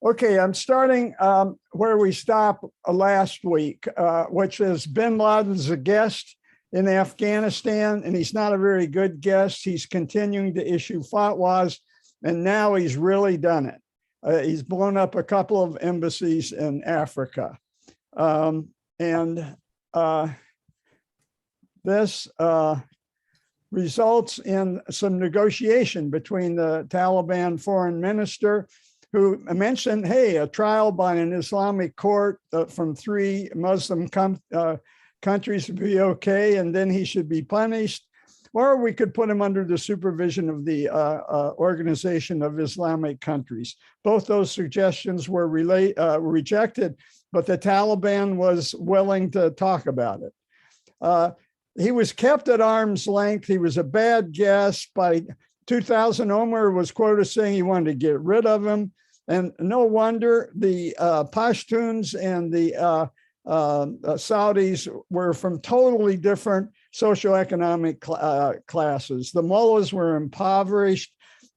Okay, I'm starting where we stopped last week, which is bin Laden's a guest in Afghanistan, and he's not a very good guest. He's continuing to issue fatwas, and now he's really done it. He's blown up a couple of embassies in Africa. This results in some negotiation between the Taliban foreign minister, who mentioned, hey, a trial by an Islamic court from 3 Muslim countries would be okay, and then he should be punished. Or we could put him under the supervision of the Organization of Islamic Countries. Both those suggestions were rejected, but the Taliban was willing to talk about it. He was kept at arm's length. He was a bad guest. By 2000, Omar was quoted saying he wanted to get rid of him. And no wonder the Pashtuns and the Saudis were from totally different socioeconomic classes. The mullahs were impoverished,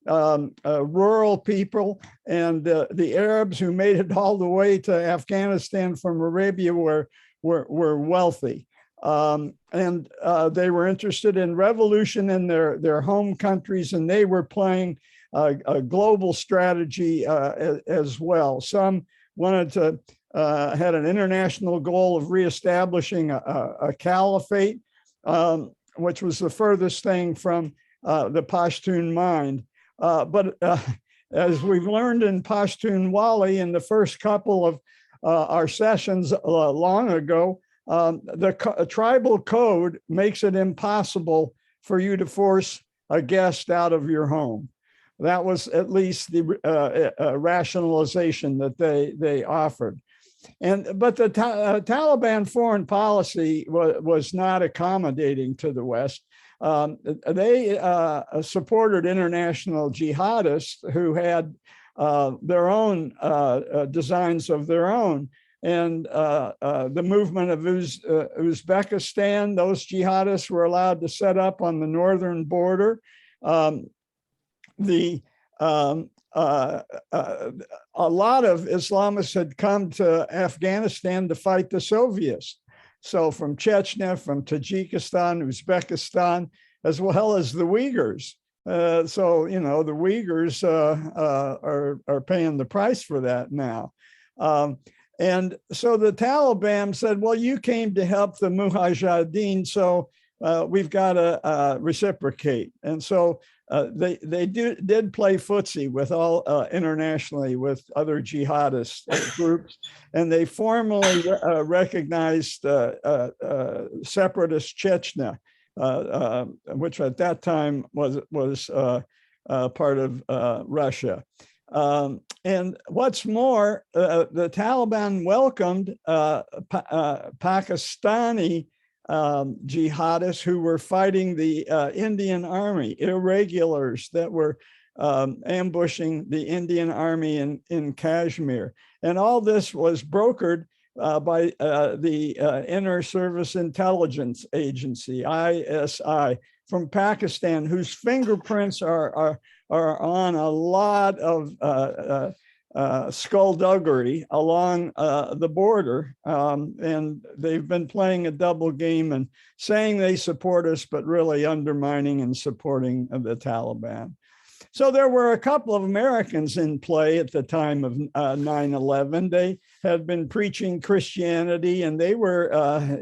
rural people, and the Arabs who made it all the way to Afghanistan from Arabia were wealthy. And they were interested in revolution in their home countries, and they were playing a global strategy as well. Some wanted to had an international goal of reestablishing a caliphate, which was the furthest thing from the Pashtun mind. But as we've learned in Pashtun Wali in the first couple of our sessions long ago, the tribal code makes it impossible for you to force a guest out of your home. That was at least the rationalization that they offered. But the Taliban foreign policy was not accommodating to the West. They supported international jihadists who had their own designs of their own. And the movement of Uzbekistan, those jihadists were allowed to set up on the northern border. A lot of Islamists had come to Afghanistan to fight the Soviets. So from Chechnya, from Tajikistan, Uzbekistan, as well as the Uyghurs. So, you know, the Uyghurs are paying the price for that now. And so the Taliban said, well, you came to help the Mujahideen, so we've got to reciprocate. And so they did play footsie with all internationally with other jihadist groups, and they formally recognized separatist Chechnya, which at that time was part of Russia. And what's more, the Taliban welcomed Pakistani jihadists who were fighting the Indian army, irregulars that were ambushing the Indian army in Kashmir. And all this was brokered by the Inner Service Intelligence Agency, ISI, from Pakistan, whose fingerprints are on a lot of skullduggery along the border. And they've been playing a double game and saying they support us, but really undermining and supporting the Taliban. So there were a couple of Americans in play at the time of 9/11. They had been preaching Christianity, and they were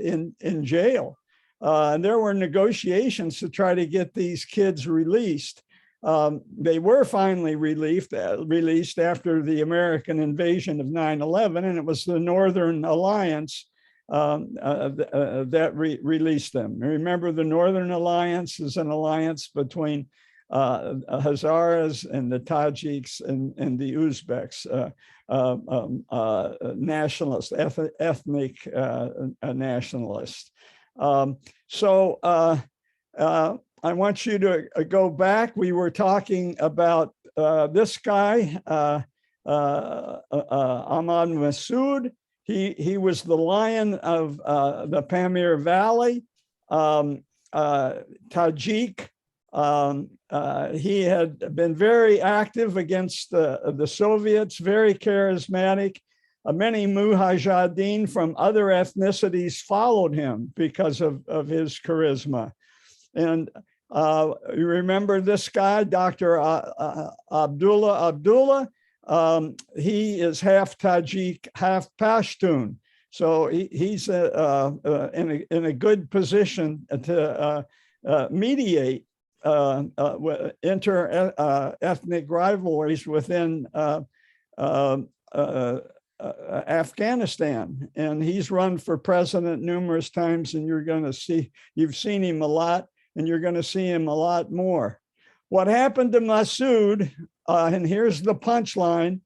in jail. And there were negotiations to try to get these kids released. They were finally released after the American invasion of 9/11, and it was the Northern Alliance that released them. Remember, the Northern Alliance is an alliance between Hazaras and the Tajiks and the Uzbeks, nationalists, ethnic nationalists. I want you to go back. We were talking about this guy, Ahmad Massoud. He was the lion of the Pamir Valley, Tajik He had been very active against the Soviets, very charismatic. Many mujahideen from other ethnicities followed him because of his charisma. And you remember this guy, Dr. Abdullah. He is half Tajik, half Pashtun. So he's in a good position to mediate inter-ethnic rivalries within Afghanistan. And he's run for president numerous times, and you've seen him a lot, and you're going to see him a lot more. What happened to Massoud, and here's the punchline,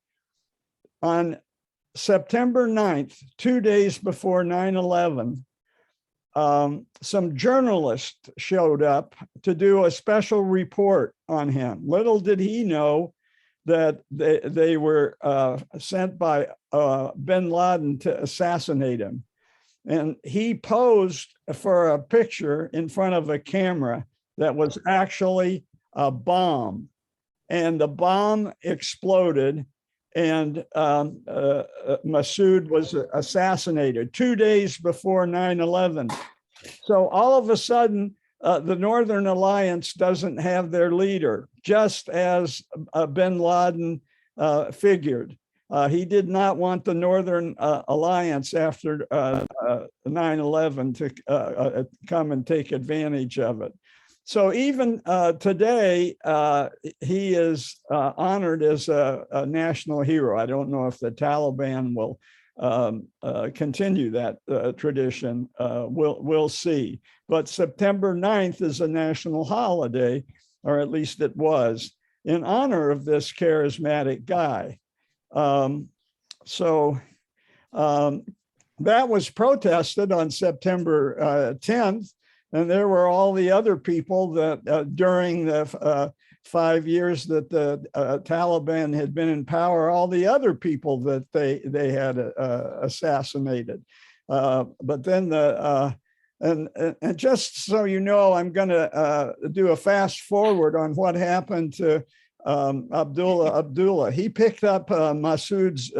on September 9th, 2 days before 9/11, some journalists showed up to do a special report on him. Little did he know that they were sent by bin Laden to assassinate him. And he posed for a picture in front of a camera that was actually a bomb. And the bomb exploded, and Massoud was assassinated 2 days before 9/11. So all of a sudden, the Northern Alliance doesn't have their leader, just as bin Laden figured. He did not want the Northern Alliance after 9/11 to come and take advantage of it. So even today, he is honored as a national hero. I don't know if the Taliban will continue that tradition. We'll see. But September 9th is a national holiday, or at least it was, in honor of this charismatic guy. That was protested on September 10th. And there were all the other people that during the 5 years that the Taliban had been in power, all the other people that they had assassinated. But then and just so you know, I'm going to do a fast forward on what happened to Abdullah. He picked up Massoud's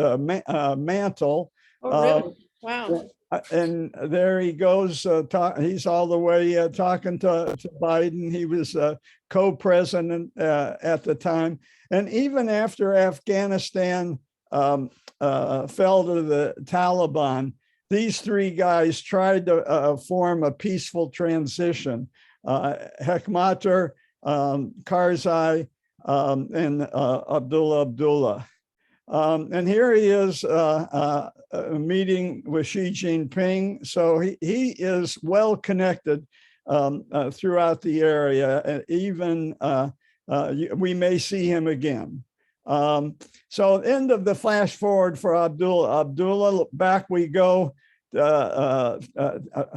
mantle. Oh, really? Wow. And there he goes. He's all the way talking to Biden. He was co-president at the time. And even after Afghanistan fell to the Taliban, these three guys tried to form a peaceful transition. Hekmatyar, Karzai, and Abdullah. And here he is meeting with Xi Jinping. So he is well connected throughout the area. Even we may see him again. So end of the flash forward for Abdullah. Back we go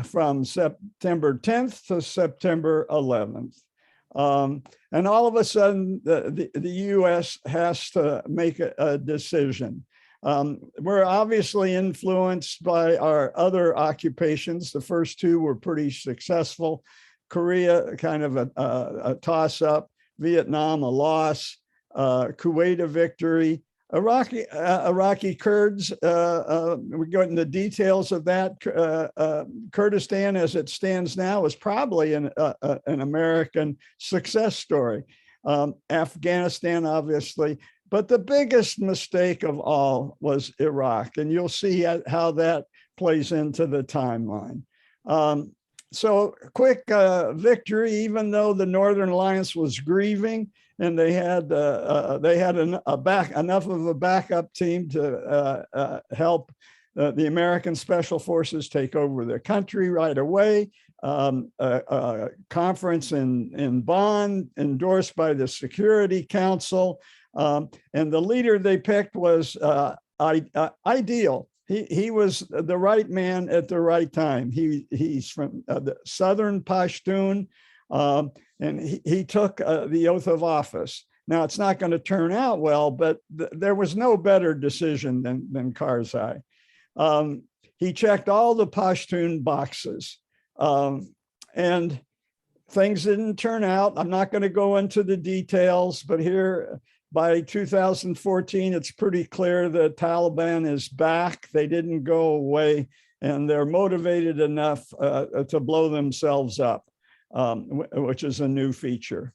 from September 10th to September 11th. And all of a sudden, the U.S. has to make a decision. We're obviously influenced by our other occupations. The first two were pretty successful. Korea, kind of a toss-up. Vietnam, a loss. Kuwait, a victory. Iraqi Kurds, we go into the details of that. Kurdistan, as it stands now, is probably an American success story. Afghanistan, obviously, but the biggest mistake of all was Iraq, and you'll see how that plays into the timeline. So quick victory, even though the Northern Alliance was grieving, and they had enough of a backup team to help the American Special Forces take over the country right away. A conference in Bonn, endorsed by the Security Council, and the leader they picked was ideal. He was the right man at the right time. He's from the Southern Pashtun. And he took the oath of office. Now, it's not going to turn out well, but there was no better decision than Karzai. He checked all the Pashtun boxes. And things didn't turn out. I'm not going to go into the details, but here by 2014, it's pretty clear the Taliban is back. They didn't go away, and they're motivated enough to blow themselves up, which is a new feature.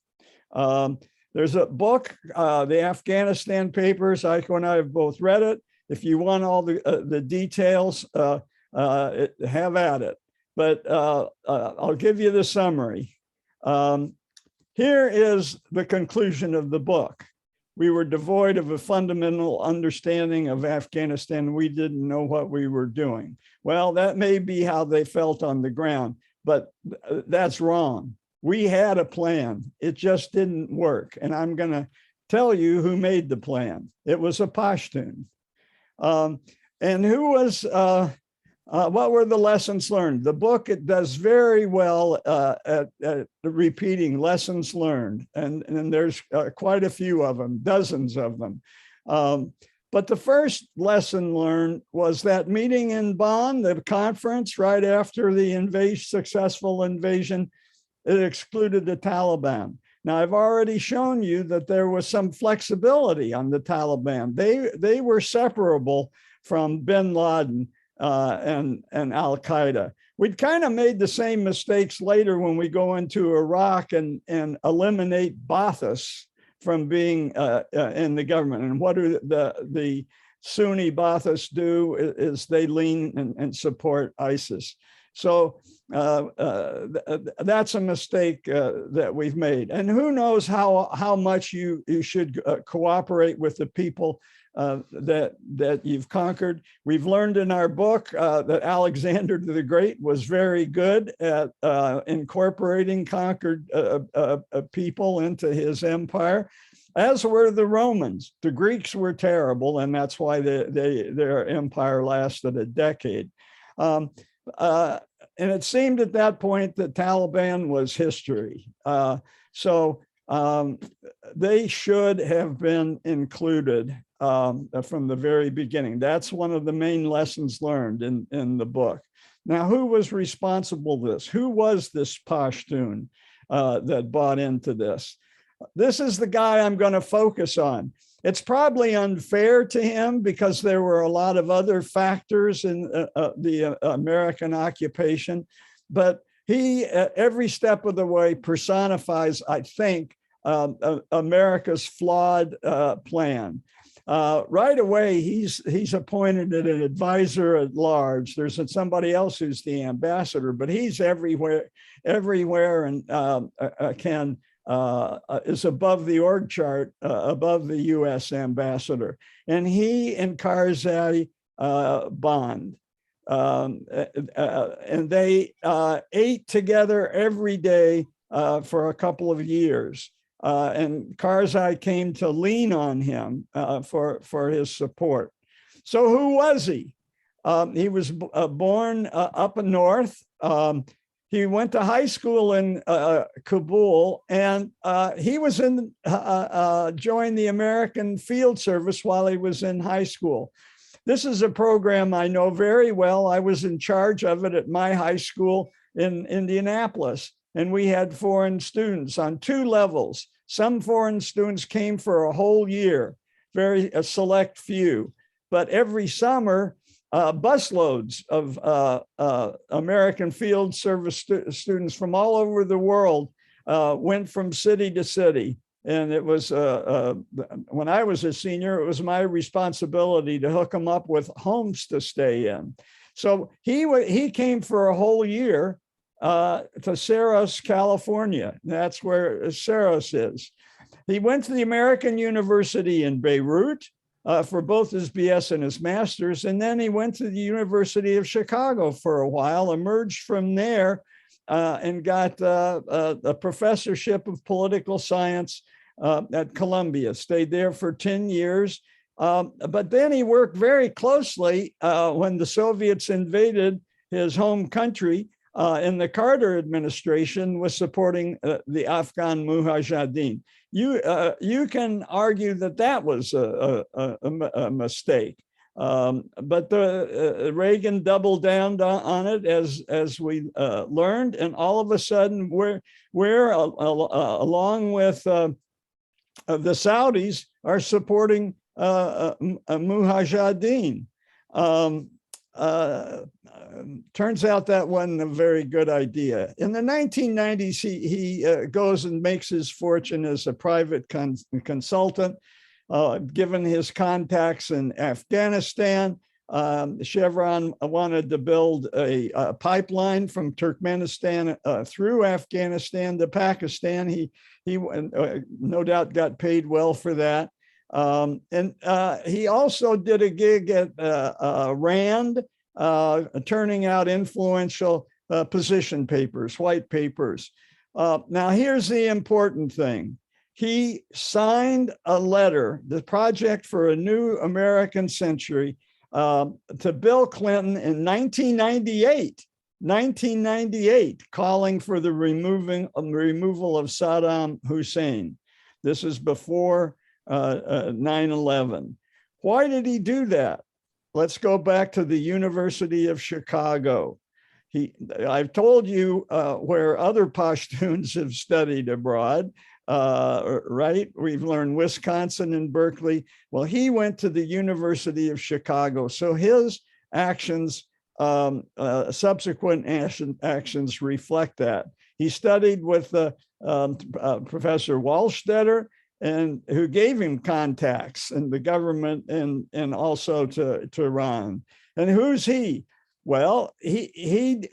There's a book, the Afghanistan Papers. Aiko and I have both read it. If you want all the details, have at it. But I'll give you the summary. Here is the conclusion of the book. We were devoid of a fundamental understanding of Afghanistan. We didn't know what we were doing. Well, that may be how they felt on the ground, but that's wrong. We had a plan. It just didn't work. And I'm going to tell you who made the plan. It was a Pashtun. And who was, what were the lessons learned? The book, it does very well at repeating lessons learned. And there's quite a few of them, dozens of them. But the first lesson learned was that meeting in Bonn, the conference right after the successful invasion, it excluded the Taliban. Now, I've already shown you that there was some flexibility on the Taliban. They were separable from bin Laden and Al-Qaeda. We'd kind of made the same mistakes later when we go into Iraq and eliminate Ba'athis from being in the government. And what do the Sunni Ba'athis do is they lean and support ISIS. So that's a mistake that we've made. And who knows how much you should cooperate with the people that you've conquered. We've learned in our book that Alexander the Great was very good at incorporating conquered people into his empire, as were the Romans. The Greeks were terrible, and that's why their empire lasted a decade. And it seemed at that point that Taliban was history. So they should have been included from the very beginning. That's one of the main lessons learned in the book. Now, who was responsible for this? Who was this Pashtun that bought into this? This is the guy I'm going to focus on. It's probably unfair to him because there were a lot of other factors in the American occupation, but he, every step of the way, personifies, I think, America's flawed plan. Right away, he's appointed an advisor at large. There's somebody else who's the ambassador, but he's everywhere, and is above the org chart, above the U.S. ambassador. And he and Karzai bond. And they ate together every day for a couple of years. And Karzai came to lean on him for his support. So who was he? He was born up north. He went to high school in Kabul, and he was joined the American Field Service while he was in high school. This is a program I know very well. I was in charge of it at my high school in Indianapolis, and we had foreign students on two levels. Some foreign students came for a whole year, a select few, but every summer, busloads of American Field Service students from all over the world went from city to city. And it was, when I was a senior, it was my responsibility to hook them up with homes to stay in. So he came for a whole year to Cerros, California. That's where Cerros is. He went to the American University in Beirut for both his BS and his master's. And then he went to the University of Chicago for a while, emerged from there and got a professorship of political science at Columbia, stayed there for 10 years. But then he worked very closely when the Soviets invaded his home country in the Carter administration, was supporting the Afghan Mujahideen. You can argue that was a mistake. But Reagan doubled down on it, as we learned, and all of a sudden we're along with the Saudis are supporting Mujahideen. Turns out that wasn't a very good idea. In the 1990s, he goes and makes his fortune as a private consultant. Given his contacts in Afghanistan, Chevron wanted to build a pipeline from Turkmenistan through Afghanistan to Pakistan. He no doubt got paid well for that. And he also did a gig at RAND, turning out influential position papers, white papers. Now, here's the important thing. He signed a letter, the Project for a New American Century, to Bill Clinton in 1998, calling for the removal of Saddam Hussein. This is before 9/11. Why did he do that? Let's go back to the University of Chicago. I've told you where other Pashtuns have studied abroad. Right? We've learned Wisconsin and Berkeley. Well, he went to the University of Chicago. So his actions, subsequent actions reflect that. He studied with Professor Wallstetter, and who gave him contacts in the government and also to Iran. And who's he? Well, he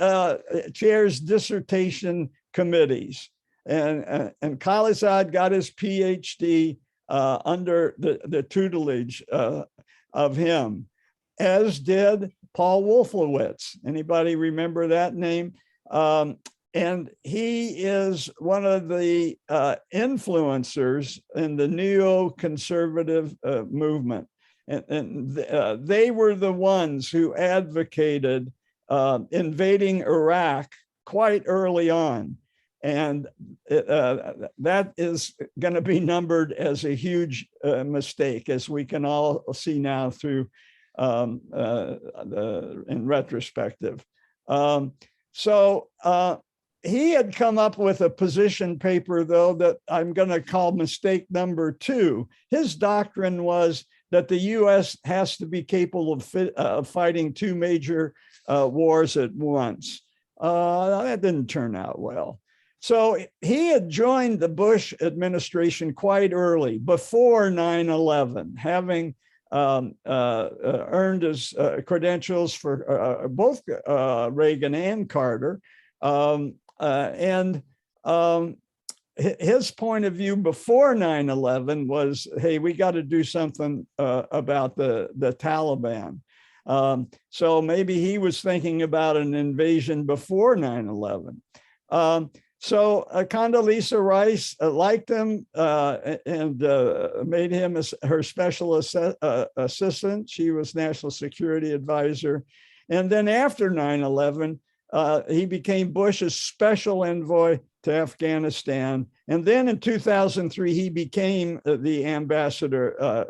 chairs dissertation committees. And Khalilzad got his PhD under the tutelage of him, as did Paul Wolfowitz. Anybody remember that name? And he is one of the influencers in the neoconservative movement. And they were the ones who advocated invading Iraq quite early on. And that is going to be numbered as a huge mistake, as we can all see now through in retrospective. So he had come up with a position paper, though, that I'm going to call mistake number 2. His doctrine was that the U.S. has to be capable of fighting 2 major wars at once. That didn't turn out well. So he had joined the Bush administration quite early, before 9/11, having earned his credentials for both Reagan and Carter. His point of view before 9/11 was, hey, we got to do something about the Taliban. So maybe he was thinking about an invasion before 9/11. So Condoleezza Rice liked him and made him her special assistant. She was National Security Advisor. And then after 9/11, he became Bush's special envoy to Afghanistan. And then in 2003, he became the ambassador,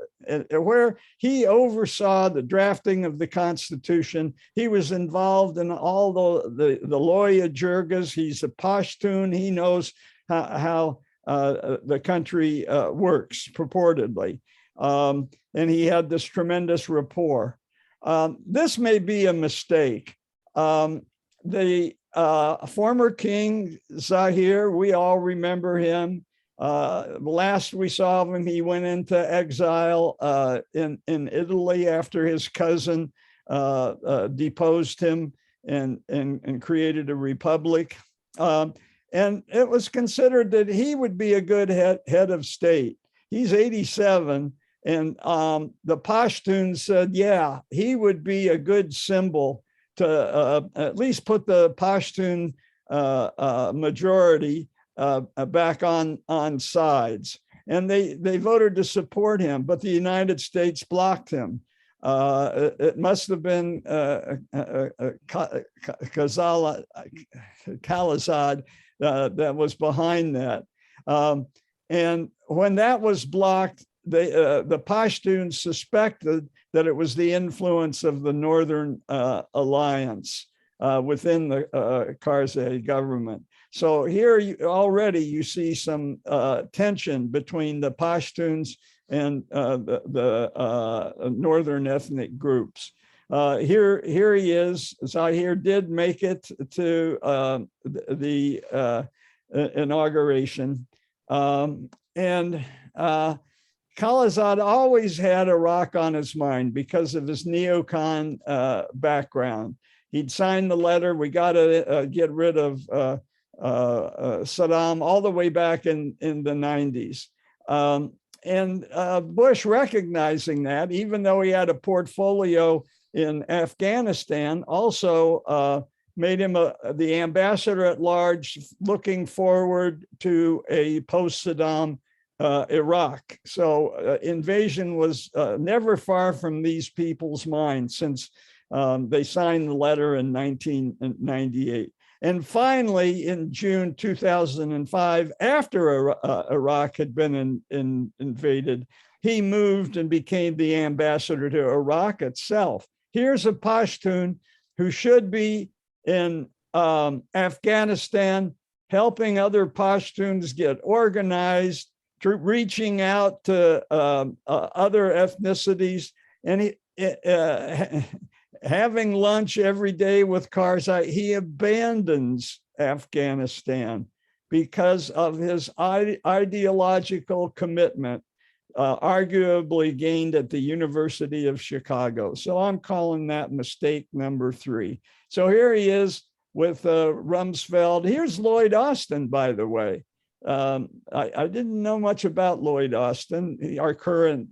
where he oversaw the drafting of the Constitution. He was involved in all the Loya Jirgas. He's a Pashtun. He knows how the country works, purportedly. And he had this tremendous rapport. This may be a mistake. The former King Zahir, we all remember him. Last we saw of him, he went into exile in Italy after his cousin deposed him and created a republic. And it was considered that he would be a good head of state. He's 87, and the Pashtuns said, yeah, he would be a good symbol to at least put the Pashtun majority back on sides. And they voted to support him, but the United States blocked him. It must have been Khalilzad that was behind that. And when that was blocked, the Pashtuns suspected that it was the influence of the Northern Alliance within the Karzai government. So here already you see some tension between the Pashtuns and the northern ethnic groups. Here he is. Zahir did make it to the inauguration. And Khalilzad always had Iraq on his mind because of his neocon background. He'd signed the letter, we got to get rid of Saddam all the way back in the 90s. And Bush, recognizing that, even though he had a portfolio in Afghanistan, also made him the ambassador at large, looking forward to a post-Saddam Iraq. So invasion was never far from these people's minds since they signed the letter in 1998. And finally, in June 2005, after Iraq had been invaded, he moved and became the ambassador to Iraq itself. Here's a Pashtun who should be in Afghanistan, helping other Pashtuns get organized, reaching out to other ethnicities, and having lunch every day with Karzai. He abandons Afghanistan because of his ideological commitment, arguably gained at the University of Chicago. So I'm calling that mistake number 3. So here he is with Rumsfeld. Here's Lloyd Austin, by the way. I didn't know much about Lloyd Austin, our current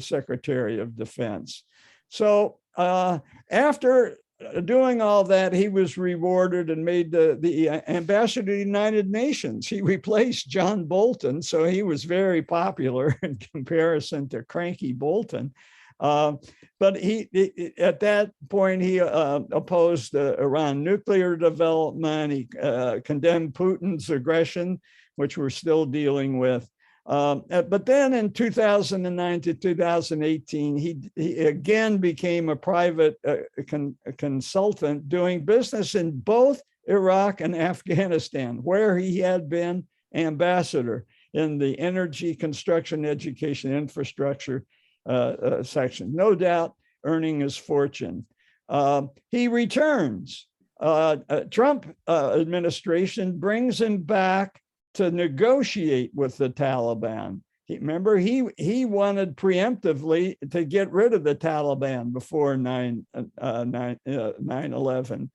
Secretary of Defense. So after doing all that, he was rewarded and made the ambassador to the United Nations. He replaced John Bolton, so he was very popular in comparison to cranky Bolton. But at that point, he opposed Iran nuclear development. He condemned Putin's aggression, which we're still dealing with. But then in 2009 to 2018, he again became a private consultant doing business in both Iraq and Afghanistan, where he had been ambassador in the energy, construction, education, infrastructure section, no doubt earning his fortune. He returns. Trump administration brings him back to negotiate with the Taliban. Remember, he wanted preemptively to get rid of the Taliban before 9/11.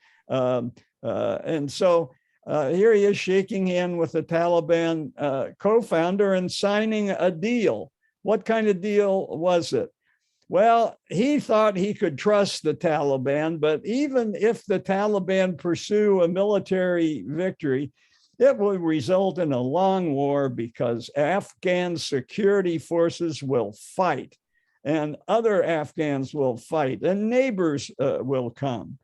And so here he is shaking hands with the Taliban co-founder and signing a deal. What kind of deal was it? Well, he thought he could trust the Taliban, but even if the Taliban pursue a military victory, it will result in a long war because Afghan security forces will fight and other Afghans will fight and neighbors will come.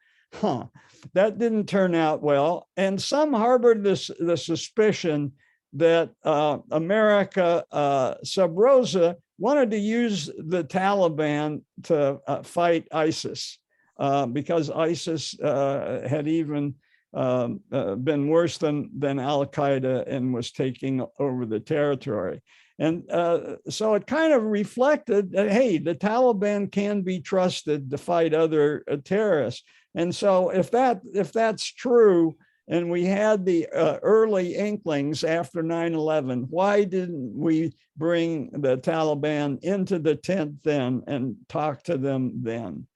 That didn't turn out well. And some harbored the suspicion that America sub rosa wanted to use the Taliban to fight ISIS because ISIS had even been worse than Al-Qaeda and was taking over the territory. And so it kind of reflected that, hey, the Taliban can be trusted to fight other terrorists. And so if that's true, and we had the early inklings after 9/11, why didn't we bring the Taliban into the tent then and talk to them then?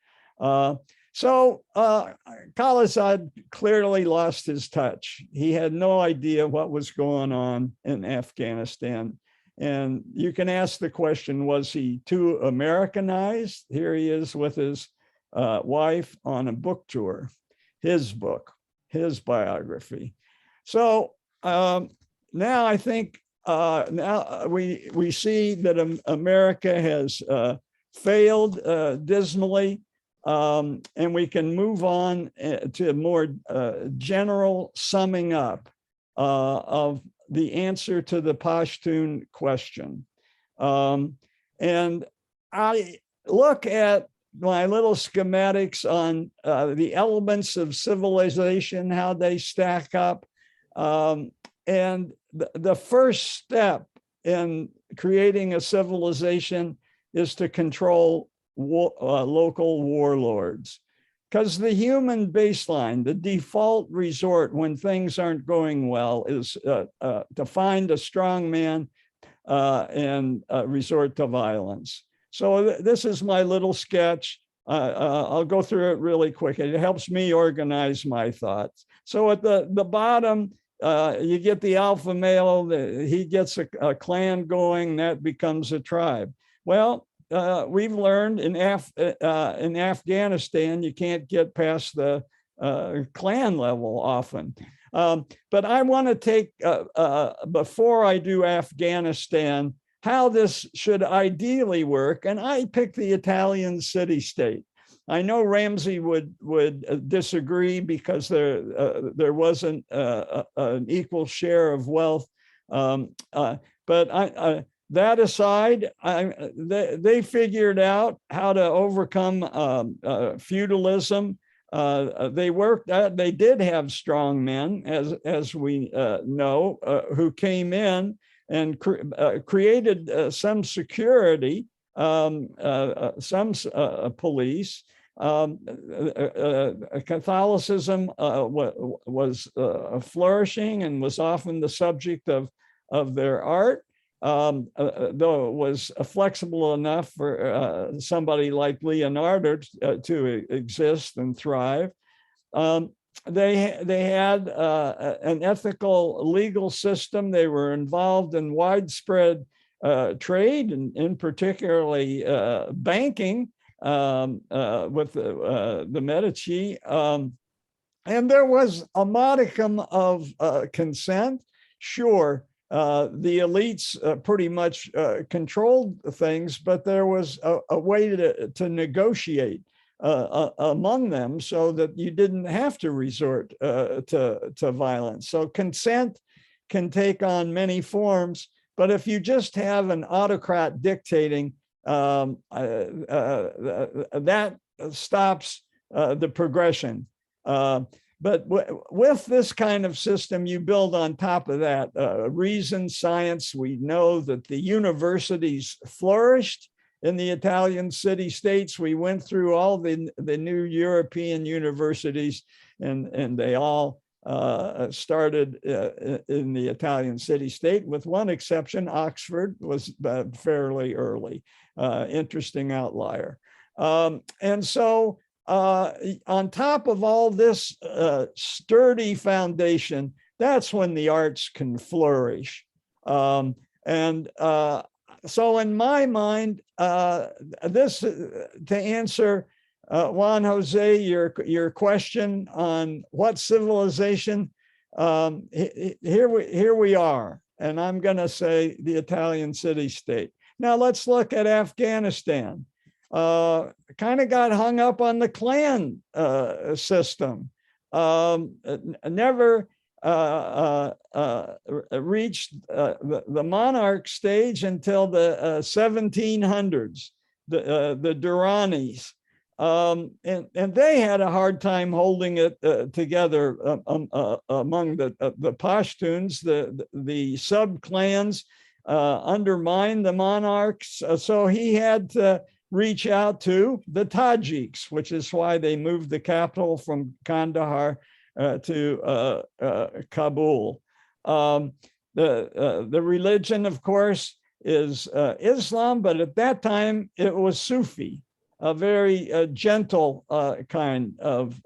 So Khalilzad clearly lost his touch. He had no idea what was going on in Afghanistan. And you can ask the question, was he too Americanized? Here he is with his wife on a book tour, his book, his biography. So now I think now we see that America has failed dismally. And we can move on to a more general summing up of the answer to the Pashtun question. And I look at my little schematics on the elements of civilization, how they stack up. And the first step in creating a civilization is to control local warlords. Because the human baseline, the default resort when things aren't going well is to find a strong man and resort to violence. So this is my little sketch. I'll go through it really quick. It helps me organize my thoughts. So at the bottom, you get the alpha male, he gets a clan going, that becomes a tribe. Well, we've learned in Afghanistan, you can't get past the clan level often. But I want to take, before I do Afghanistan, how this should ideally work. And I picked the Italian city-state. I know Ramsey would disagree because there wasn't an equal share of wealth. But that aside, they figured out how to overcome feudalism. They did have strong men, as we know, who came in and created some security, some police. Catholicism was flourishing and was often the subject of their art, though it was flexible enough for somebody like Leonardo to exist and thrive. They had an ethical legal system. They were involved in widespread trade, and particularly banking with the Medici. And there was a modicum of consent. Sure, the elites pretty much controlled things, but there was a way to negotiate among them so that you didn't have to resort to violence. So consent can take on many forms, but if you just have an autocrat dictating, that stops the progression. But with this kind of system, you build on top of that reason, science. We know that the universities flourished in the Italian city-states. We went through all the new European universities, and they all started in the Italian city-state, with one exception. Oxford was fairly early, interesting outlier. And so on top of all this sturdy foundation, that's when the arts can flourish. So in my mind, this, to answer Juan Jose, your question on what civilization, here we are, and I'm going to say the Italian city-state. Now let's look at Afghanistan. Kind of got hung up on the clan system. Never reached the monarch stage until the 1700s, the Duranis. And they had a hard time holding it together among the Pashtuns. The sub-clans undermined the monarchs. So he had to reach out to the Tajiks, which is why they moved the capital from Kandahar to Kabul. The religion, of course, is Islam, but at that time it was Sufi, a very gentle kind of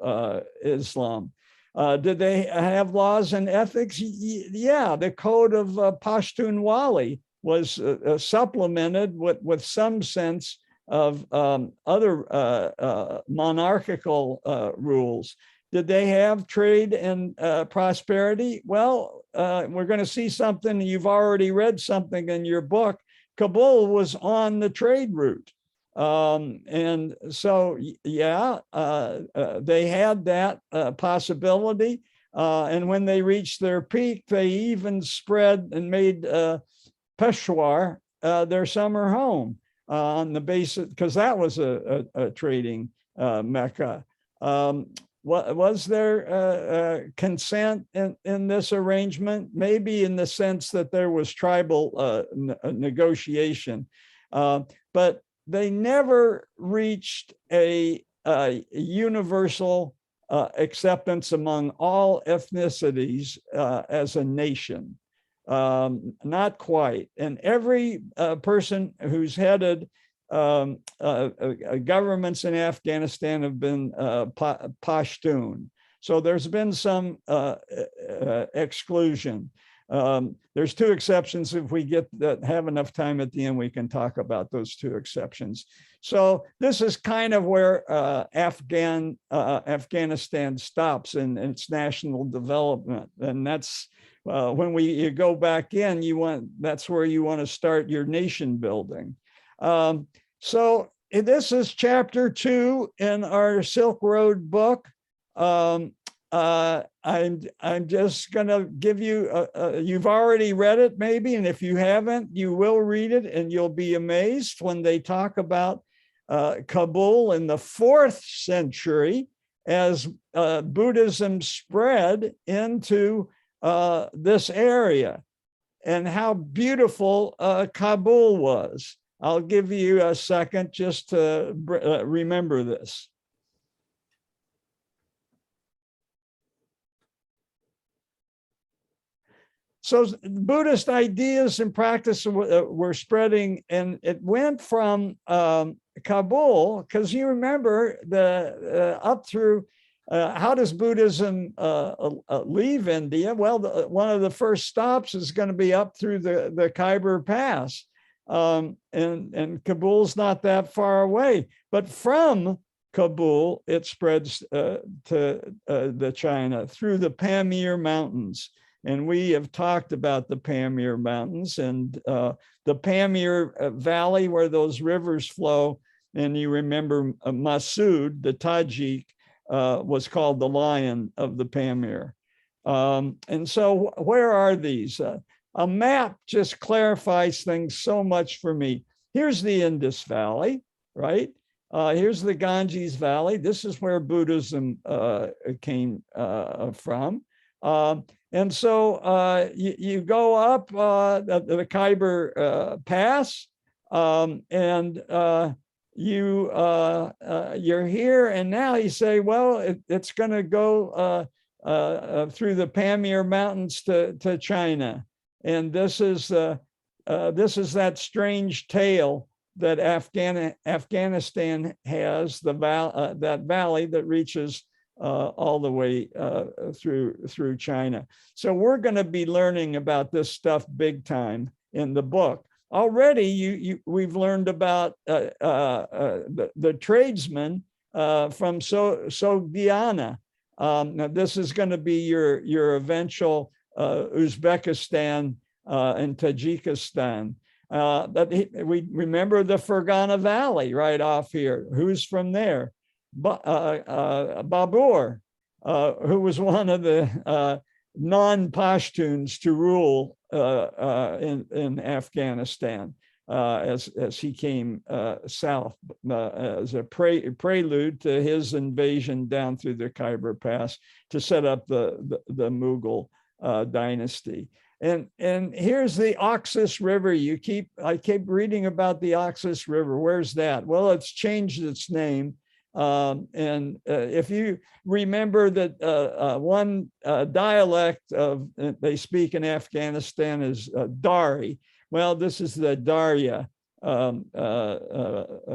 Islam. Did they have laws and ethics? Yeah, the code of Pashtun Wali was supplemented with some sense of other monarchical rules. Did they have trade and prosperity? Well, we're going to see something. You've already read something in your book. Kabul was on the trade route. And so, yeah, they had that possibility. And when they reached their peak, they even spread and made Peshawar their summer home. on the basis, because that was a trading mecca. Was there consent in this arrangement? Maybe in the sense that there was tribal negotiation, but they never reached a universal acceptance among all ethnicities as a nation. Not quite. And every person who's headed governments in Afghanistan have been Pashtun. So there's been some exclusion. There's two exceptions. If we have enough time at the end, we can talk about those two exceptions. So this is kind of where Afghanistan stops in its national development. And that's when you go back in, that's where you want to start your nation building. So this is chapter 2 in our Silk Road book. I'm just going to give you, you've already read it maybe, and if you haven't, you will read it and you'll be amazed when they talk about Kabul in the 4th century as Buddhism spread into this area and how beautiful Kabul was. I'll give you a second just to remember this. So Buddhist ideas and practice were spreading, and it went from Kabul, because you remember up through, how does Buddhism leave India? Well, one of the first stops is going to be up through the Khyber Pass. And Kabul's not that far away, but from Kabul, it spreads to the China through the Pamir Mountains. And we have talked about the Pamir Mountains and the Pamir Valley where those rivers flow. And you remember Masood, the Tajik, was called the Lion of the Pamir. And so where are these? A map just clarifies things so much for me. Here's the Indus Valley, right? Here's the Ganges Valley. This is where Buddhism came from. And so you go up the Khyber Pass, and you're here, and now you say, well, it's going to go through the Pamir Mountains to China. And this is that strange tale that Afghanistan has, that valley that reaches all the way through China. So we're going to be learning about this stuff big time in the book. Already, we've learned about the tradesmen from Sogdiana. Now, this is going to be your eventual Uzbekistan and Tajikistan. We remember the Fergana Valley right off here. Who's from there? Babur, who was one of the non-Pashtuns to rule in Afghanistan as he came south as a prelude to his invasion down through the Khyber Pass to set up the Mughal dynasty. And here's the Oxus River. I keep reading about the Oxus River. Where's that? Well, it's changed its name. If you remember that one dialect they speak in Afghanistan is Dari. Well, this is the Darya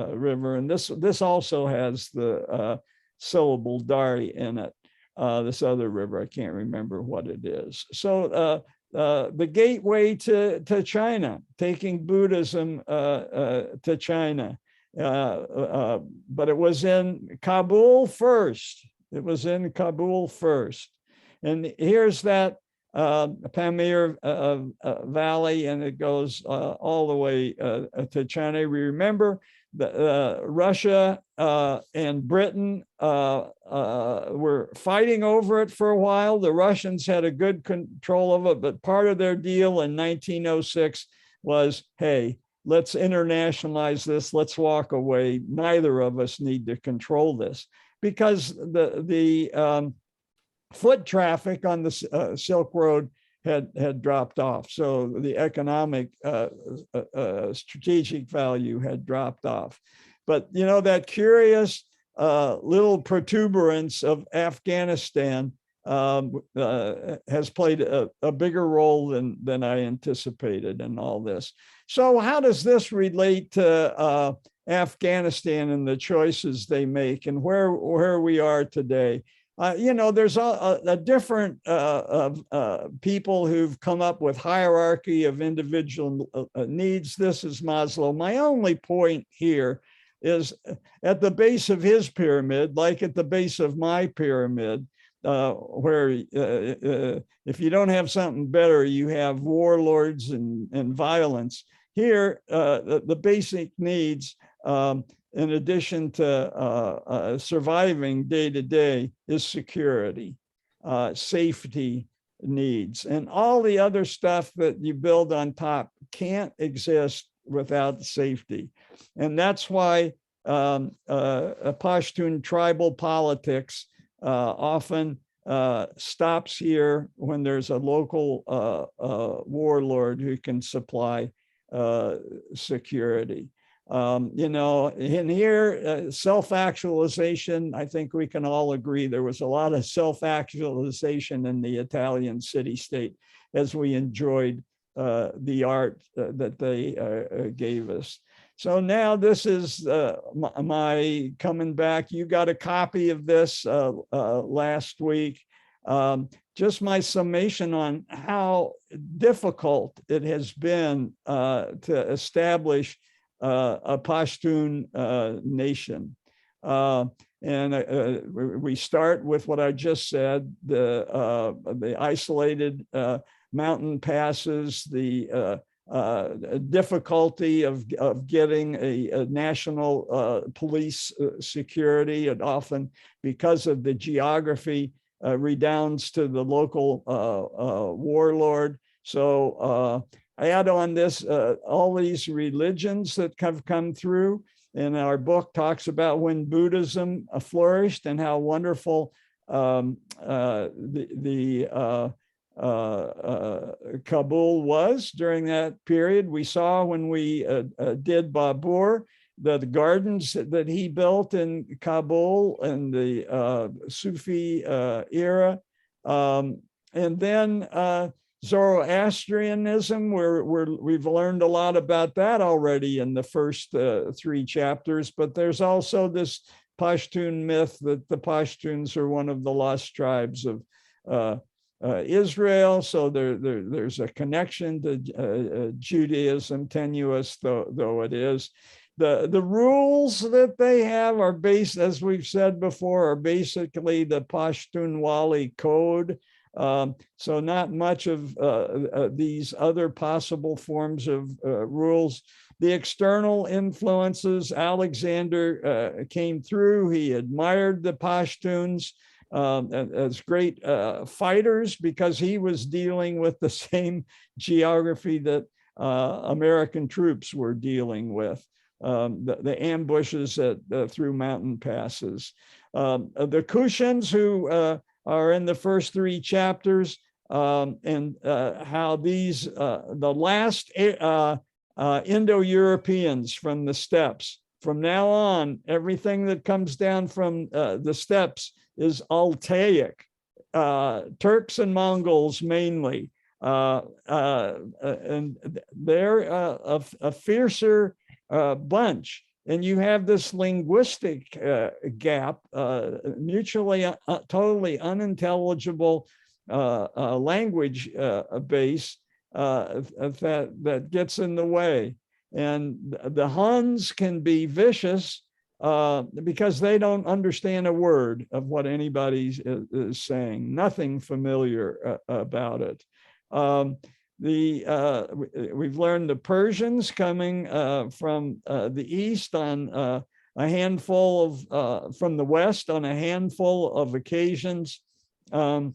river, and this also has the syllable Dari in it. This other river, I can't remember what it is. So the gateway to China, taking Buddhism to China. But it was in Kabul first. It was in Kabul first. And here's that Pamir Valley, and it goes all the way to China. We remember that Russia and Britain were fighting over it for a while. The Russians had a good control of it, but part of their deal in 1906 was, hey, let's internationalize this, let's walk away. Neither of us need to control this, because the foot traffic on the Silk Road had dropped off. So the economic strategic value had dropped off. But that curious little protuberance of Afghanistan has played a bigger role than I anticipated in all this. So how does this relate to Afghanistan and the choices they make, and where we are today? There's a different people who've come up with hierarchy of individual needs. This is Maslow. My only point here is at the base of his pyramid, like at the base of my pyramid, where if you don't have something better, you have warlords and violence. Here, the basic needs, in addition to surviving day to day, is security, safety needs, and all the other stuff that you build on top can't exist without safety. And that's why Pashtun tribal politics often stops here when there's a local warlord who can supply security. In here, self-actualization, I think we can all agree there was a lot of self-actualization in the Italian city-state as we enjoyed the art that they gave us. So now this is my coming back. You got a copy of this last week. Just my summation on how difficult it has been to establish a Pashtun nation. And we start with what I just said, the isolated mountain passes, the difficulty of getting a national police security, and often because of the geography redounds to the local warlord. So I add on this, all these religions that have come through, and our book talks about when Buddhism flourished and how wonderful Kabul was during that period. We saw when we did Babur, the gardens that he built in Kabul in the Sufi era. And then Zoroastrianism, we've learned a lot about that already in the first 3 chapters, but there's also this Pashtun myth that the Pashtuns are one of the lost tribes of Israel. So there's a connection to Judaism, tenuous though it is. The rules that they have are based, as we've said before, are basically the Pashtunwali code. So not much of these other possible forms of rules. The external influences, Alexander came through. He admired the Pashtuns as great fighters because he was dealing with the same geography that American troops were dealing with. The ambushes through mountain passes. The Kushans, who are in the first 3 chapters, and how these, the last Indo-Europeans from the steppes. From now on, everything that comes down from the steppes is Altaic, Turks and Mongols mainly. And they're a fiercer bunch. And you have this linguistic gap, mutually totally unintelligible language base that gets in the way. And the Huns can be vicious because they don't understand a word of what anybody is saying, nothing familiar about it. We've learned the Persians coming from the east on a handful of, from the west on a handful of occasions. And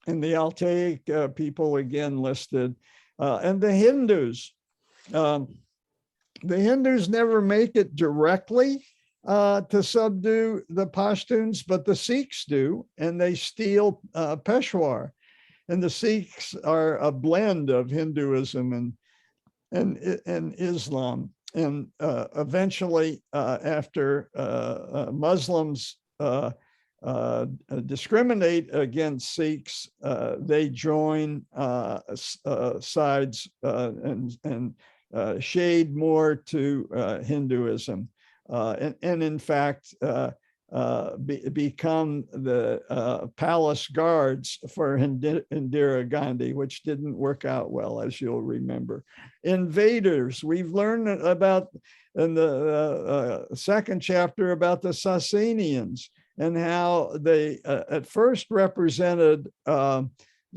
the Altaic people again listed, and the Hindus. The Hindus never make it directly to subdue the Pashtuns, but the Sikhs do, and they steal Peshawar. And the Sikhs are a blend of Hinduism and Islam. And eventually, after Muslims discriminate against Sikhs, they join sides and shade more to Hinduism, and in fact become the palace guards for Indira Gandhi, which didn't work out well, as you'll remember. Invaders, we've learned about in the second chapter about the Sassanians and how they at first represented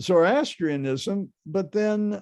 Zoroastrianism, but then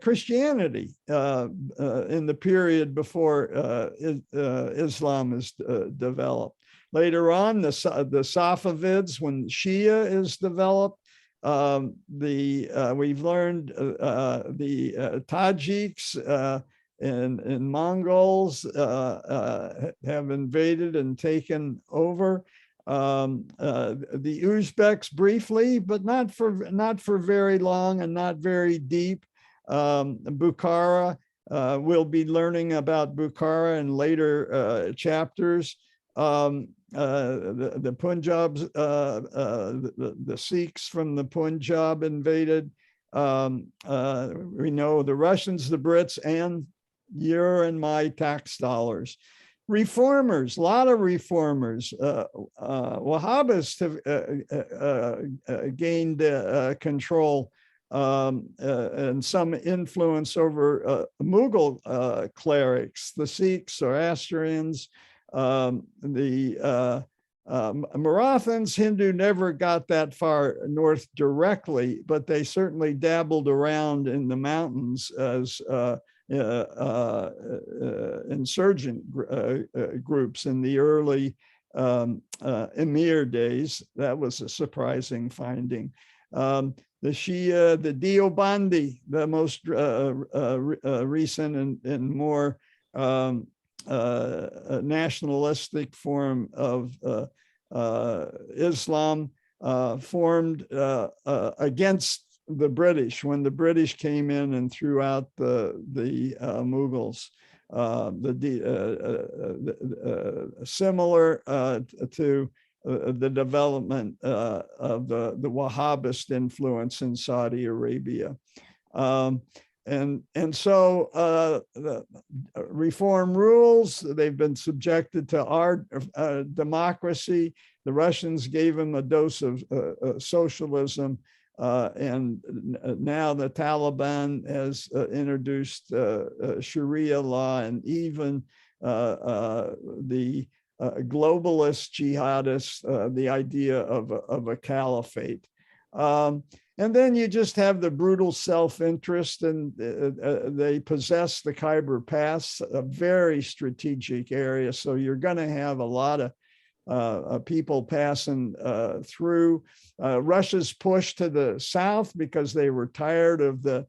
Christianity in the period before Islam is developed. Later on, the Safavids, when Shia is developed, we've learned the Tajiks and Mongols have invaded and taken over. The Uzbeks briefly, but not for very long and not very deep. Bukhara, we'll be learning about Bukhara in later chapters. The Punjabs, the Sikhs from the Punjab invaded. We know the Russians, the Brits, and your and my tax dollars. Reformers, a lot of reformers. Wahhabists have gained control and some influence over Mughal clerics, the Sikhs, Zoroastrians, the Marathans. Hindu never got that far north directly, but they certainly dabbled around in the mountains as insurgent groups in the early Emir days. That was a surprising finding. The Shia, the Deobandi, the most recent and more nationalistic form of Islam, formed against the British when the British came in and threw out the Mughals. Similar to the development of the Wahhabist influence in Saudi Arabia. And so the reform rules, they've been subjected to our democracy. The Russians gave them a dose of socialism. And now the Taliban has introduced Sharia law, and even the globalist jihadists, the idea of a caliphate. And then you just have the brutal self-interest, and they possess the Khyber Pass, a very strategic area. So you're going to have a lot of people passing through. Russia's push to the south because they were tired of the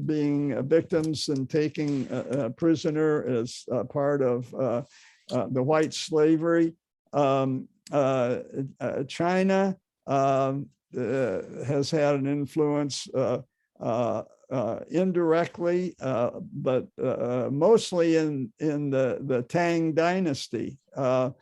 being victims and taking a prisoner as part of the white slavery. China has had an influence indirectly, but mostly in the Tang dynasty. I'll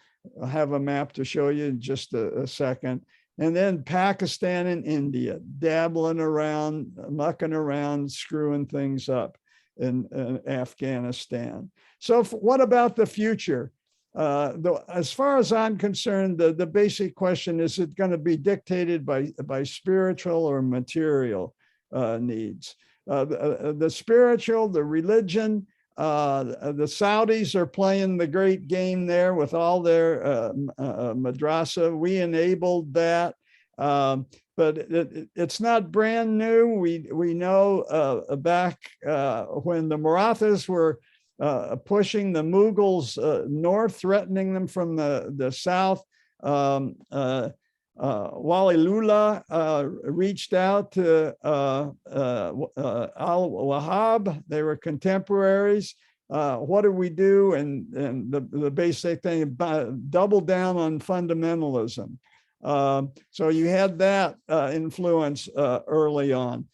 have a map to show you in just a second. And then Pakistan and India dabbling around, mucking around, screwing things up in Afghanistan. So what about the future? As far as I'm concerned, the basic question is it going to be dictated by spiritual or material needs? The spiritual, the religion, the Saudis are playing the great game there with all their madrasa. We enabled that, but it's not brand new. We know back when the Marathas were pushing the Mughals north, threatening them from the south. Wali Lula reached out to al-Wahhab. They were contemporaries. What do we do? And the basic thing, double down on fundamentalism. So you had that influence early on.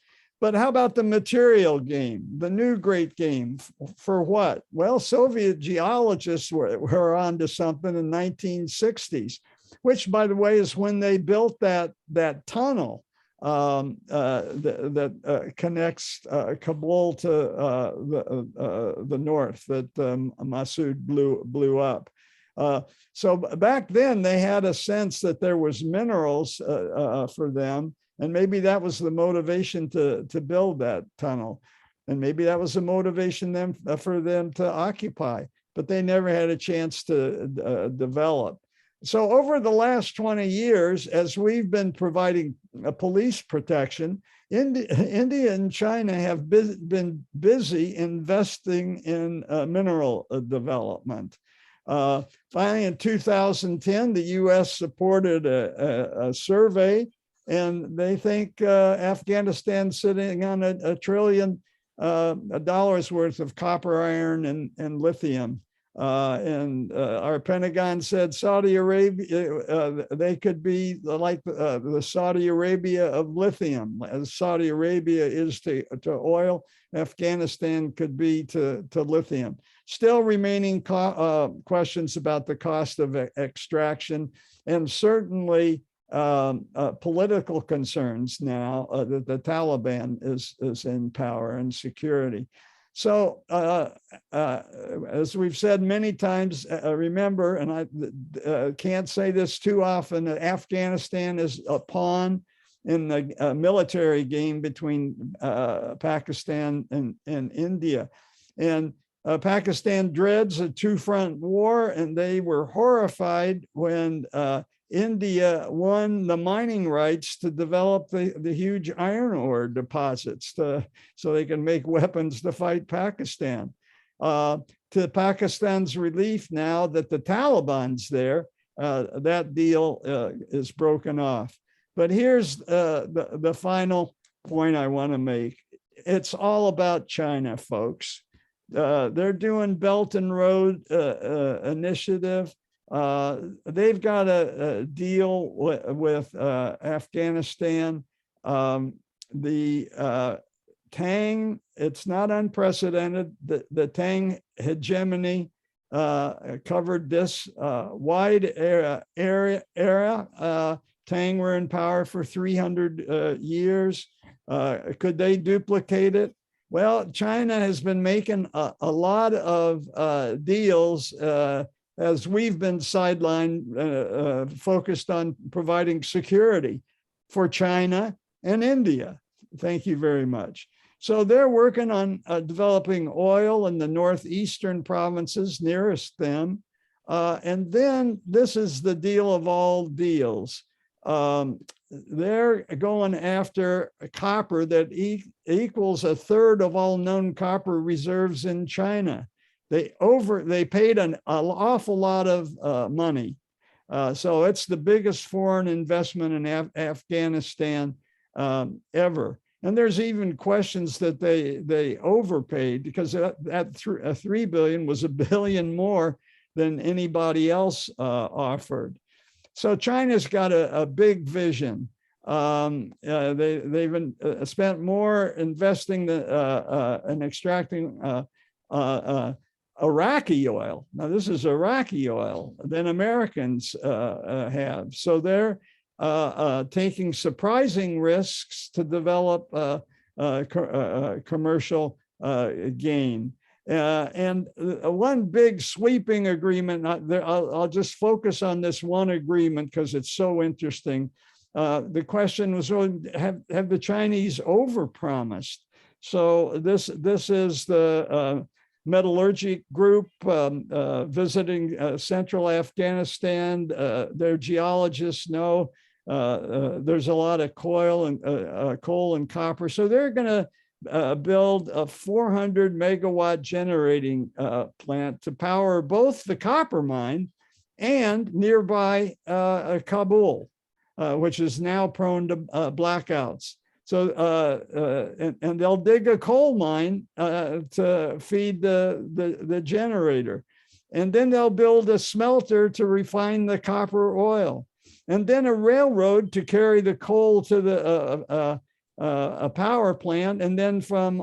But how about the material game, the new great game? For what? Well, Soviet geologists were onto something in the 1960s, which, by the way, is when they built that tunnel that connects Kabul to the north that Massoud blew up. So back then they had a sense that there was minerals for them, and maybe that was the motivation to build that tunnel, and maybe that was the motivation for them to occupy, but they never had a chance to develop. So over the last 20 years, as we've been providing police protection, India and China have been busy investing in mineral development. Finally, in 2010, the US supported a survey, and they think Afghanistan's sitting on $1 trillion worth of copper, iron, and lithium. And our Pentagon said Saudi Arabia, they could be like the Saudi Arabia of lithium, as Saudi Arabia is to oil. Afghanistan could be to lithium. Still remaining questions about the cost of extraction, and certainly political concerns now that the Taliban is in power and security. So as we've said many times, remember, and I can't say this too often, that Afghanistan is a pawn in the military game between Pakistan and India. And Pakistan dreads a two-front war, and they were horrified when India won the mining rights to develop the huge iron ore deposits so they can make weapons to fight Pakistan. To Pakistan's relief, now that the Taliban's there, that deal is broken off. But here's the final point I want to make. It's all about China, folks. They're doing Belt and Road Initiative. They've got a deal with Afghanistan. The Tang, it's not unprecedented. The Tang hegemony covered this wide area. Tang were in power for 300 years. Could they duplicate it? Well, China has been making a lot of deals as we've been sidelined, focused on providing security for China and India. Thank you very much. So they're working on developing oil in the northeastern provinces nearest them. And then this is the deal of all deals. They're going after copper that equals a third of all known copper reserves in China. They paid an awful lot of money. So it's the biggest foreign investment in Afghanistan ever. And there's even questions that they overpaid, because that $3 billion was $1 billion more than anybody else offered. So China's got a big vision. They've spent more investing in extracting Iraqi oil. Now, this is Iraqi oil than Americans have. So they're taking surprising risks to develop commercial gain. And one big sweeping agreement, I'll just focus on this one agreement because it's so interesting. The question was, have the Chinese overpromised? So this is the metallurgic group visiting central Afghanistan. Their geologists know there's a lot of coal and copper. So they're going to build a 400 megawatt generating plant to power both the copper mine and nearby Kabul. which is now prone to blackouts. So, and they'll dig a coal mine to feed the generator. And then they'll build a smelter to refine the copper oil. And then a railroad to carry the coal to a power plant, and then from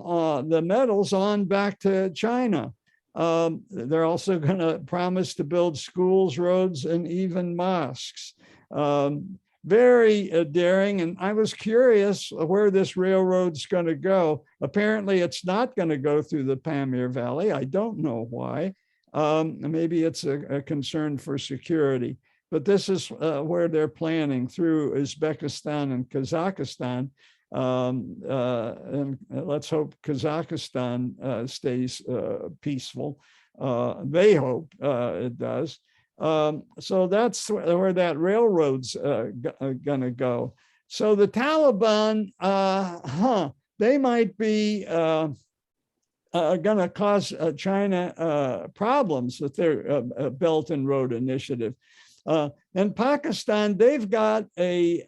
the metals on back to China. They're also going to promise to build schools, roads, and even mosques. Very daring. And I was curious where this railroad's going to go. Apparently, it's not going to go through the Pamir Valley. I don't know why. Maybe it's a concern for security. But this is where they're planning through Uzbekistan and Kazakhstan. And let's hope Kazakhstan stays peaceful. They hope it does. So that's where that railroad's going to go. So the Taliban, they might be going to cause China problems with their Belt and Road Initiative. In Pakistan, they've got a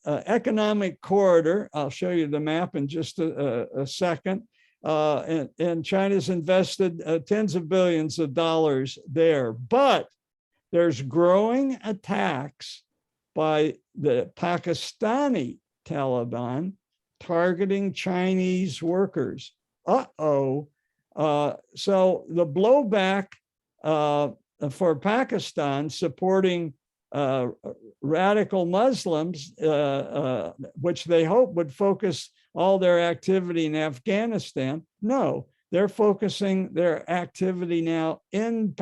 economic corridor. I'll show you the map in just a second. And China's invested tens of billions of dollars there. But there's growing attacks by the Pakistani Taliban targeting Chinese workers. So the blowback for Pakistan supporting radical Muslims, which they hope would focus all their activity in Afghanistan. No, they're focusing their activity now in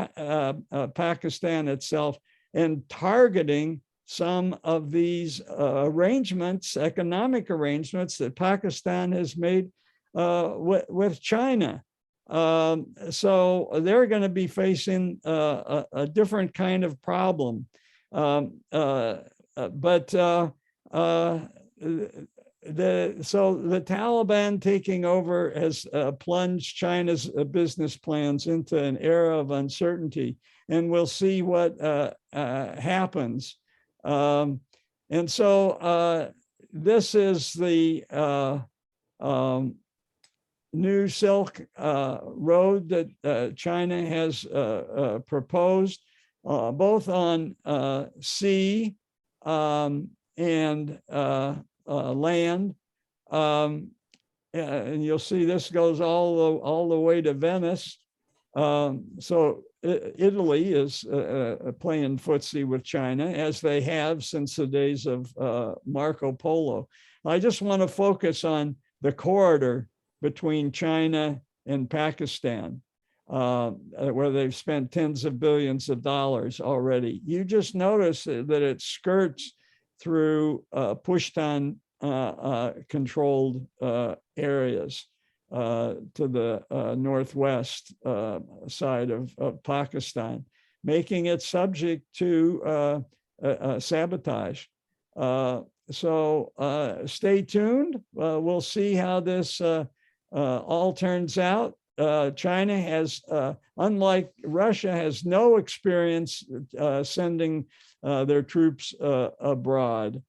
Pakistan itself and targeting some of these arrangements, economic arrangements that Pakistan has made with China. So they're going to be facing a different kind of problem. So the Taliban taking over has plunged China's business plans into an era of uncertainty, and we'll see what happens. And so this is the New Silk Road that China has proposed, both on sea and land. And you'll see this goes all the way to Venice. So Italy is playing footsie with China, as they have since the days of Marco Polo. I just want to focus on the corridor between China and Pakistan, where they've spent tens of billions of dollars already. You just notice that it skirts through Pashtun controlled areas to the northwest side of Pakistan, making it subject to sabotage. So stay tuned. We'll see how this all turns out. China has, unlike Russia, has no experience sending their troops abroad.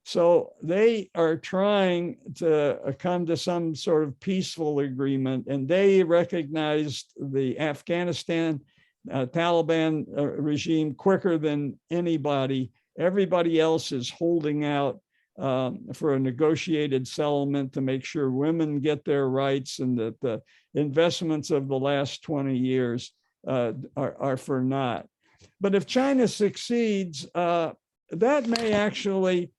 So they are trying to come to some sort of peaceful agreement, and they recognized the Afghanistan Taliban regime quicker than anybody. Everybody else is holding out for a negotiated settlement to make sure women get their rights, and that the investments of the last 20 years are for naught. But if China succeeds, that may actually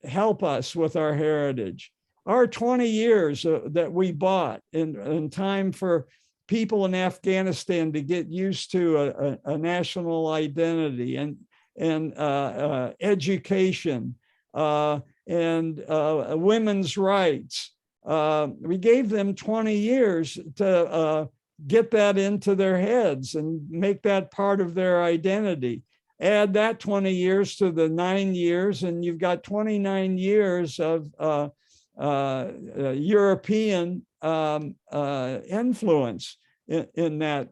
help us with our heritage. Our 20 years that we bought in time for people in Afghanistan to get used to a national identity and education and women's rights. We gave them 20 years to get that into their heads and make that part of their identity. Add that 20 years to the 9 years, and you've got 29 years of European influence in that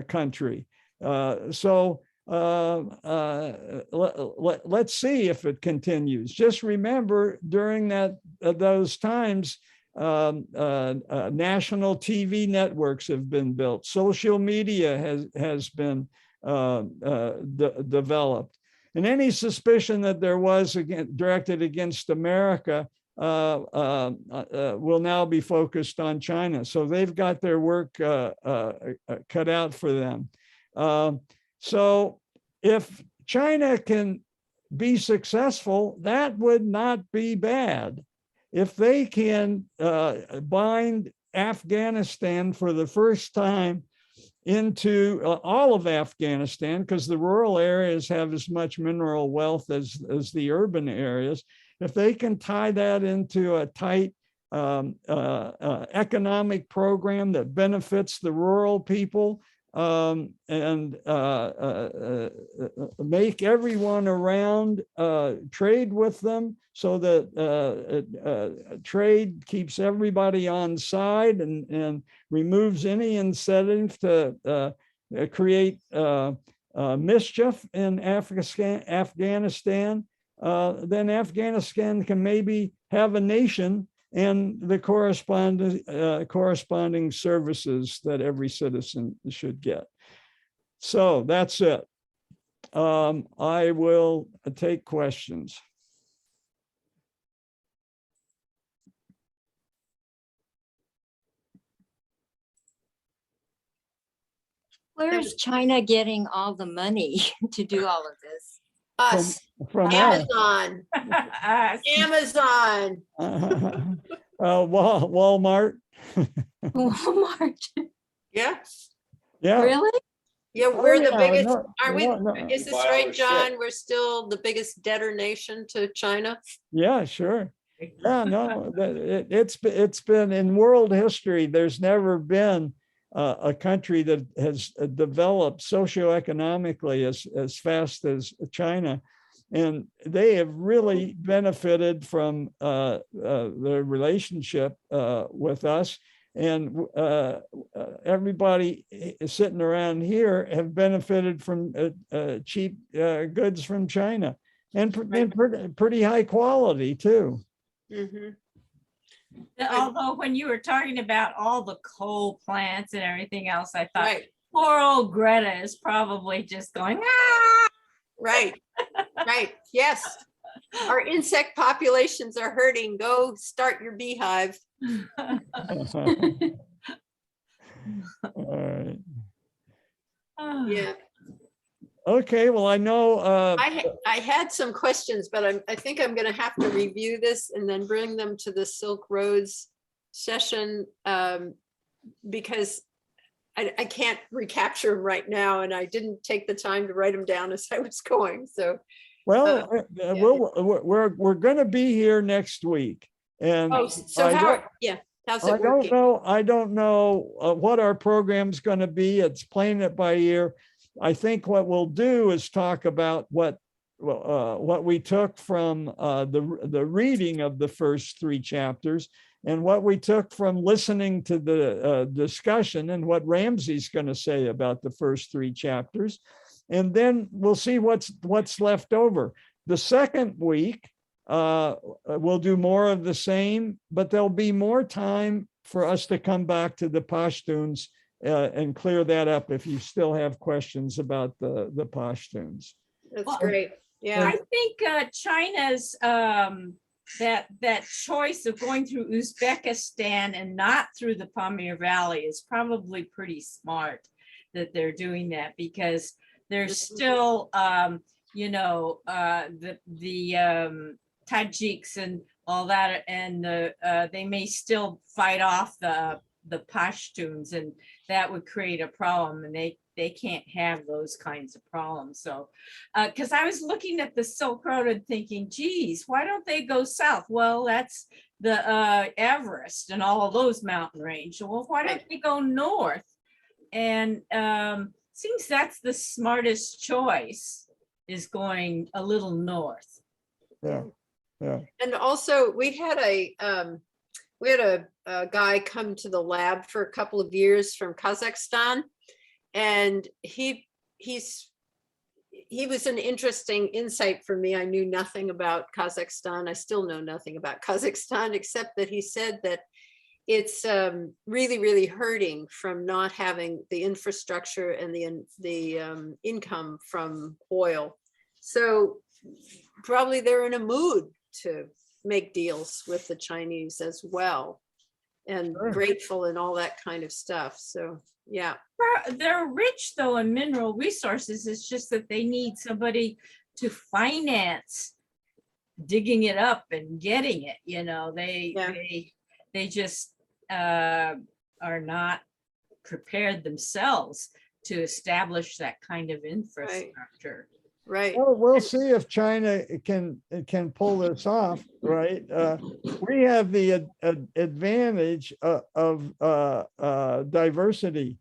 country. So let's see if it continues. Just remember, during those times, national TV networks have been built. Social media has been developed. And any suspicion that there was directed against America will now be focused on China. So they've got their work cut out for them. So if China can be successful, that would not be bad. If they can bind Afghanistan for the first time into all of Afghanistan, because the rural areas have as much mineral wealth as the urban areas, if they can tie that into a tight economic program that benefits the rural people, and make everyone around trade with them, so that trade keeps everybody on side and removes any incentive to create mischief in Afghanistan, then Afghanistan can maybe have a nation and the corresponding services that every citizen should get. So that's it. I will take questions. Where is China getting all the money to do all of this? Us. From Amazon. Amazon. Walmart. Walmart. Yeah. Yeah. Really? Yeah, we're the yeah, biggest. no, Aren't we? no. Is this Buy all right, the John? shit. We're still the biggest debtor nation to China. Yeah, sure. Yeah, no, it's been in world history. There's never been a country that has developed socioeconomically as fast as China, and they have really benefited from the relationship with us. And everybody sitting around here have benefited from cheap goods from China, and pretty high quality too. Mhm. Although when you were talking about all the coal plants and everything else, I thought, Right, poor old Greta is probably just going, ah! right, right. Yes. Our insect populations are hurting. Go start your beehive. All right. Yeah. Okay, well, I know. I had some questions, but I think I'm going to have to review this and then bring them to the Silk Roads session, because I can't recapture them right now, and I didn't take the time to write them down as I was going. So, Well, yeah. we're going to be here next week, and oh, so how's it working? I don't know what our program's going to be. It's playing it by ear. I think what we'll do is talk about what we took from the reading of the first 3 chapters, and what we took from listening to the discussion, and what Ramsey's going to say about the first 3 chapters, and then we'll see what's left over. The second week, we'll do more of the same, but there'll be more time for us to come back to the Pashtuns and clear that up if you still have questions about the Pashtuns. That's great. Yeah. I think China's that choice of going through Uzbekistan and not through the Pamir Valley is probably pretty smart that they're doing that, because there's still the Tajiks and all that, and they may still fight off the Pashtuns, and that would create a problem, and they can't have those kinds of problems. So because I was looking at the Silk Road and thinking, geez, why don't they go south? Well, that's the Everest and all of those mountain range. Well, why don't they go north? And seems that's the smartest choice, is going a little north. Yeah. And also we had a guy come to the lab for a couple of years from Kazakhstan, and he's he was an interesting insight for me. I knew nothing about Kazakhstan. I still know nothing about Kazakhstan, except that he said that it's really, really hurting from not having the infrastructure and the income from oil. So probably they're in a mood to make deals with the Chinese as well, and Sure. grateful and all that kind of stuff. So yeah. They're rich though in mineral resources. It's just that they need somebody to finance digging it up and getting it. You know, Yeah. they just are not prepared themselves to establish that kind of infrastructure. Right. Well, we'll see if China can pull this off, right? We have the advantage of diversity.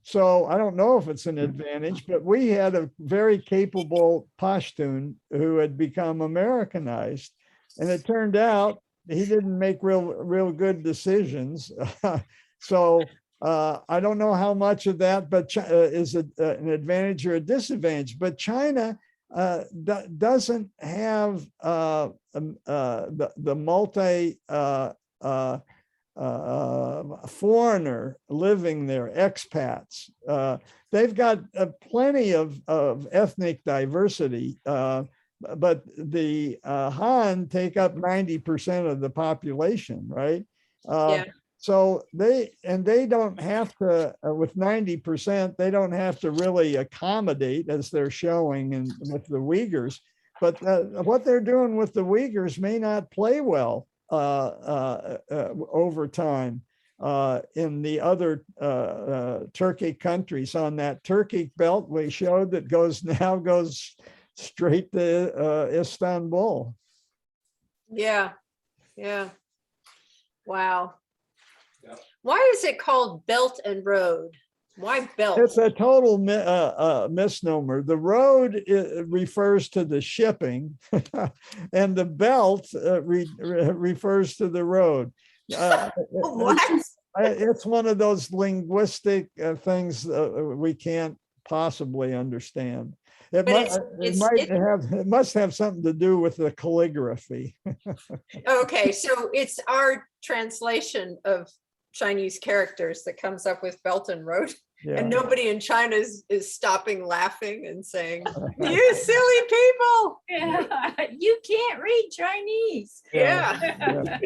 So I don't know if it's an advantage, but we had a very capable Pashtun who had become Americanized, and it turned out he didn't make real good decisions. So I don't know how much of that, but is it an advantage or a disadvantage? But China doesn't have the multi foreigner living there, expats. They've got plenty of ethnic diversity, but the Han take up 90% of the population, right? Yeah. So they don't have to, with 90%, they don't have to really accommodate, as they're showing with the Uyghurs. But what they're doing with the Uyghurs may not play well over time in the other Turkic countries. On that Turkic belt we showed that goes straight to Istanbul. Yeah. Yeah. Wow. Why is it called Belt and Road? Why belt? It's a total misnomer. The road refers to the shipping, and the belt refers to the road. What? It's one of those linguistic things we can't possibly understand. It must have something to do with the calligraphy. Okay, so it's our translation of Chinese characters that comes up with Belt and Road. Yeah. And nobody in China is stopping laughing and saying, you silly people. Yeah, you can't read Chinese. Yeah. Yeah.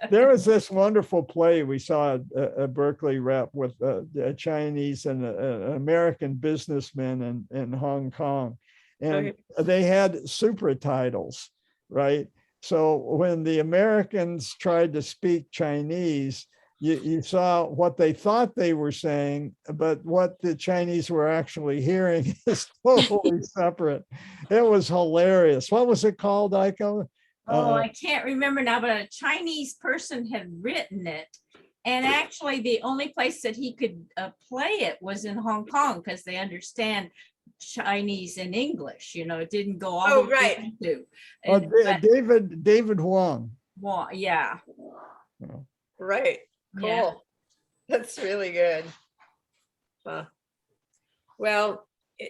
There was this wonderful play we saw at Berkeley Rep with a Chinese and an American businessman in Hong Kong. And Okay. they had super titles, right? So when the Americans tried to speak Chinese, you saw what they thought they were saying, but what the Chinese were actually hearing is totally separate. It was hilarious. What was it called, Aiko? Oh, I can't remember now, but a Chinese person had written it. And actually the only place that he could play it was in Hong Kong, because they understand Chinese and English. You know, it didn't go all the way Right. into. David Huang. Well, yeah. Right. Cool. Yeah. That's really good. Huh. Well,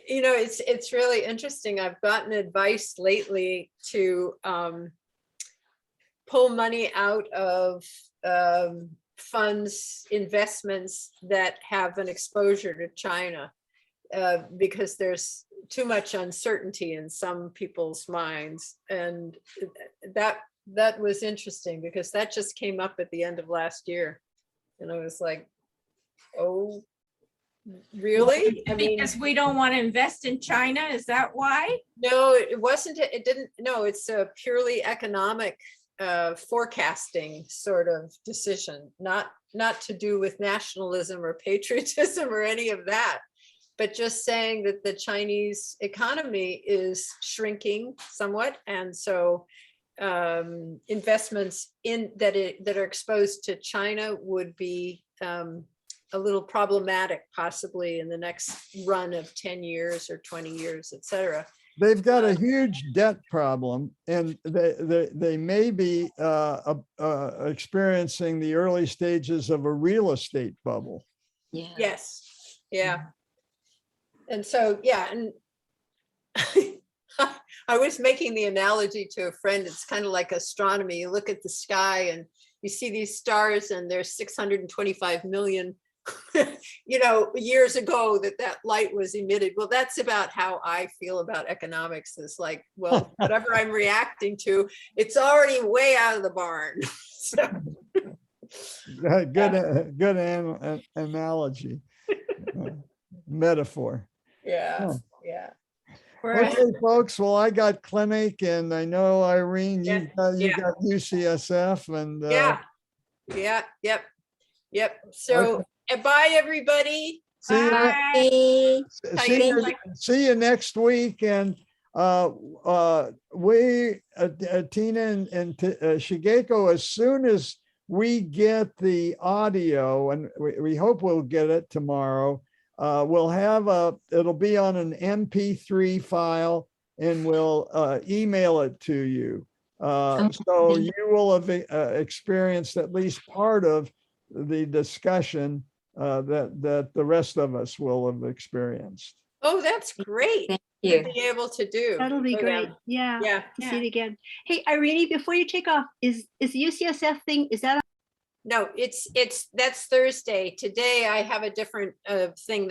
you know, it's really interesting. I've gotten advice lately to pull money out of funds, investments that have an exposure to China, because there's too much uncertainty in some people's minds. And that was interesting, because that just came up at the end of last year. And I was like, oh, really? I mean, Because we don't want to invest in China, is that why? no, it wasn't. It didn't. No, it's a purely economic forecasting sort of decision, not to do with nationalism or patriotism or any of that, but just saying that the Chinese economy is shrinking somewhat, and so investments in that are exposed to China would be a little problematic, possibly in the next run of 10 years or 20 years, et cetera. They've got a huge debt problem, and they may be experiencing the early stages of a real estate bubble. Yeah. Yes. Yeah. And so, yeah, and I was making the analogy to a friend. It's kind of like astronomy. You look at the sky and you see these stars, and there's 625 million, years ago that light was emitted. Well, that's about how I feel about economics. Is like, well, whatever I'm reacting to, it's already way out of the barn. So, Good analogy, metaphor. yeah, Oh. yeah. Okay, folks. Well, I got clinic, and I know Irene, Yeah, you got UCSF, and Yep. So, bye, everybody. see you. Bye. See you next week. And we, Tina and Shigeko, as soon as we get the audio, and we hope we'll get it tomorrow, we'll have it'll be on an MP3 file, and we'll email it to you. So you will have experienced at least part of the discussion that the rest of us will have experienced. Oh, that's great. Thank To you. be able to do. That'll be Oh, great. Yeah. Yeah. To see it again. Hey, Irene, before you take off, is the UCSF thing, is that No, that's Thursday. Today I have a different thing